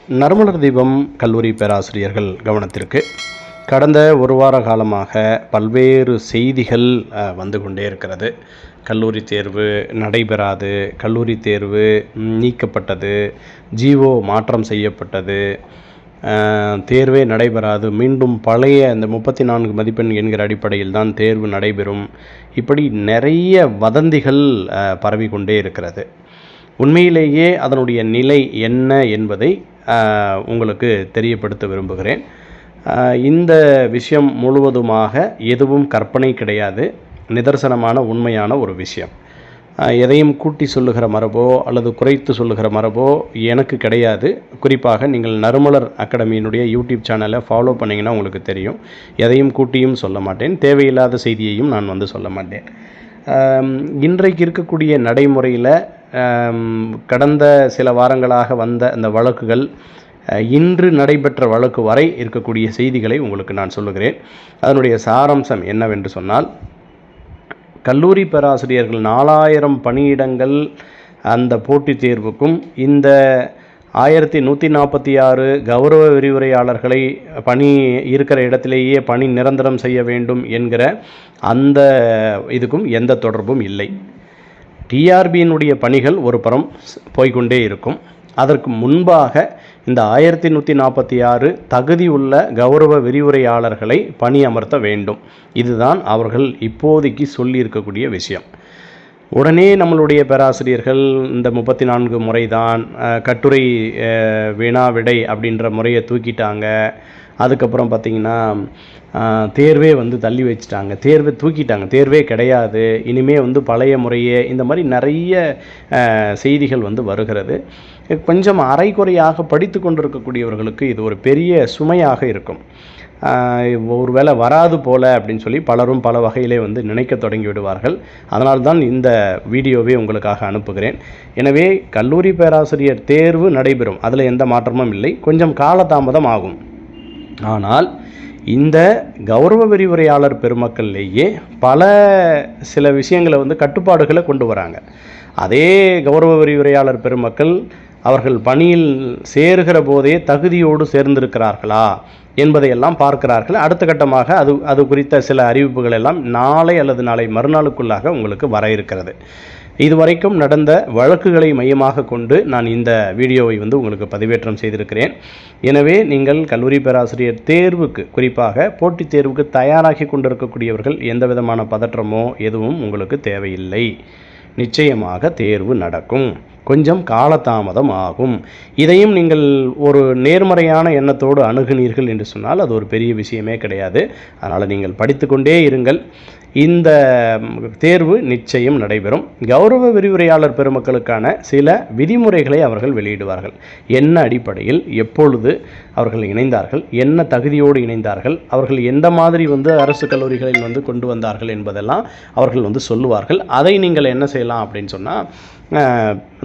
நறுமலர் தீபம் கல்லூரி பேராசிரியர்கள் கவனத்திற்கு கடந்த ஒரு வார காலமாக பல்வேறு செய்திகள் வந்து கொண்டே இருக்கிறது. கல்லூரி தேர்வு நடைபெறாது, கல்லூரி தேர்வு நீக்கப்பட்டது, ஜிஓ மாற்றம் செய்யப்பட்டது, தேர்வே நடைபெறாது, மீண்டும் பழைய இந்த 34 மதிப்பெண் என்கிற அடிப்படையில் தான் தேர்வு நடைபெறும். இப்படி நிறைய வதந்திகள் பரவி கொண்டே இருக்கிறது. உண்மையிலேயே அதனுடைய நிலை என்ன என்பதை உங்களுக்கு தெரியப்படுத்த விரும்புகிறேன். இந்த விஷயம் முழுவதுமாக எதுவும் கற்பனை கிடையாது, நிதர்சனமான உண்மையான ஒரு விஷயம். எதையும் கூட்டி சொல்லுகிற மரபோ அல்லது குறைத்து சொல்லுகிற மரபோ எனக்கு கிடையாது. குறிப்பாக நீங்கள் நறுமலர் அகாடமியினுடைய யூடியூப் சேனலை ஃபாலோ பண்ணிங்கன்னா உங்களுக்கு தெரியும். எதையும் கூட்டியும் சொல்ல மாட்டேன், தேவையில்லாத செய்தியையும் நான் சொல்ல மாட்டேன். இன்றைக்கு இருக்கக்கூடிய நடைமுறையில் கடந்த சில வாரங்களாக வந்த அந்த வழக்குகள், இன்று நடைபெற்ற வழக்கு வரை இருக்கக்கூடிய செய்திகளை உங்களுக்கு நான் சொல்லுகிறேன். அதனுடைய சாராம்சம் என்னவென்று சொன்னால், கல்லூரி பேராசிரியர்கள் 4000 பணியிடங்கள் அந்த போட்டித் தேர்வுக்கும் இந்த 1146 கௌரவ விரிவுரையாளர்களை பணி இருக்கிற இடத்திலேயே பணி நிரந்தரம் செய்ய வேண்டும் என்கிற அந்த இதுக்கும் எந்த தொடர்பும் இல்லை. டிஆர்பியினுடைய பணிகள் ஒரு புறம் போய்கொண்டே இருக்கும். அதற்கு முன்பாக இந்த 1146 தகுதியுள்ள கௌரவ விரிவுரையாளர்களை பணி அமர்த்த வேண்டும். இதுதான் அவர்கள் இப்போதைக்கு சொல்லியிருக்கக்கூடிய விஷயம். உடனே நம்மளுடைய பேராசிரியர்கள் இந்த 34 முறைதான், கட்டுரை வினா விடை அப்படின்ற முறையை தூக்கிட்டாங்க. அதுக்கப்புறம் பார்த்திங்கன்னா தேர்வே தள்ளி வச்சுட்டாங்க, தேர்வை தூக்கிட்டாங்க, தேர்வே கிடையாது, இனிமேல் பழைய முறையே, இந்த மாதிரி நிறைய செய்திகள் வருகிறது. கொஞ்சம் அரைக்குறையாக படித்து கொண்டிருக்கக்கூடியவர்களுக்கு இது ஒரு பெரிய சுமையாக இருக்கும். ஒரு வேளை வராது போல அப்படின்னு சொல்லி பலரும் பல வகையிலே நினைக்க தொடங்கி விடுவார்கள். அதனால்தான் இந்த வீடியோவை உங்களுக்காக அனுப்புகிறேன். எனவே கல்லூரி பேராசிரியர் தேர்வு நடைபெறும், அதில் எந்த மாற்றமும் இல்லை. கொஞ்சம் காலதாமதம் ஆகும். ஆனால் இந்த கௌரவ விரிவுரையாளர் பெருமக்கள்லேயே சில விஷயங்களை கட்டுப்பாடுகளை கொண்டு வராங்க. அதே கௌரவ விரிவுரையாளர் பெருமக்கள் அவர்கள் பணியில் சேருகிற போதே தகுதியோடு சேர்ந்திருக்கிறார்களா என்பதையெல்லாம் பார்க்கிறார்கள். அடுத்த கட்டமாக அது குறித்த சில அறிவிப்புகள் எல்லாம் நாளை அல்லது நாளை மறுநாளுக்குள்ளாக உங்களுக்கு வர இருக்கிறது. இதுவரைக்கும் நடந்த வழக்குகளை மையமாக கொண்டு நான் இந்த வீடியோவை உங்களுக்கு பதிவேற்றம் செய்திருக்கிறேன். எனவே நீங்கள் கல்லூரி பேராசிரியர் தேர்வுக்கு, குறிப்பாக போட்டித் தேர்வுக்கு தயாராகி கொண்டிருக்கக்கூடியவர்கள் எந்த விதமான பதற்றமோ எதுவும் உங்களுக்கு தேவையில்லை. நிச்சயமாக தேர்வு நடக்கும், கொஞ்சம் காலதாமதம் ஆகும். இதையும் நீங்கள் ஒரு நேர்மறையான எண்ணத்தோடு அணுகுனீர்கள் என்று சொன்னால் அது ஒரு பெரிய விஷயமே கிடையாது. அதனால் நீங்கள் படித்து கொண்டே இருங்கள். இந்த தேர்வு நிச்சயம் நடைபெறும். கௌரவ விரிவுரையாளர் பெருமக்களுக்கான சில விதிமுறைகளை அவர்கள் வெளியிடுவார்கள். என்ன அடிப்படையில் எப்பொழுது அவர்கள் இணைந்தார்கள், என்ன தகுதியோடு இணைந்தார்கள், அவர்கள் எந்த மாதிரி அரசு கல்லூரிகளில் கொண்டு வந்தார்கள் என்பதெல்லாம் அவர்கள் சொல்லுவார்கள். அதை நீங்கள் என்ன செய்யலாம் அப்படின்னு சொன்னால்,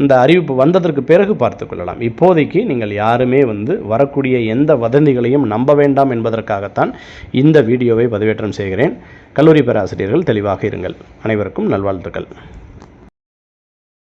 இந்த அறிவிப்பு வந்ததற்கு பிறகு பார்த்து கொள்ளலாம். இப்போதைக்கு நீங்கள் யாருமே வரக்கூடிய எந்த வதந்திகளையும் நம்ப வேண்டாம் என்பதற்காகத்தான் இந்த வீடியோவை பதிவேற்றம் செய்கிறேன். கல்லூரி பேராசிரியர்கள் தெளிவாக இருங்கள். அனைவருக்கும் நல்வாழ்த்துக்கள்.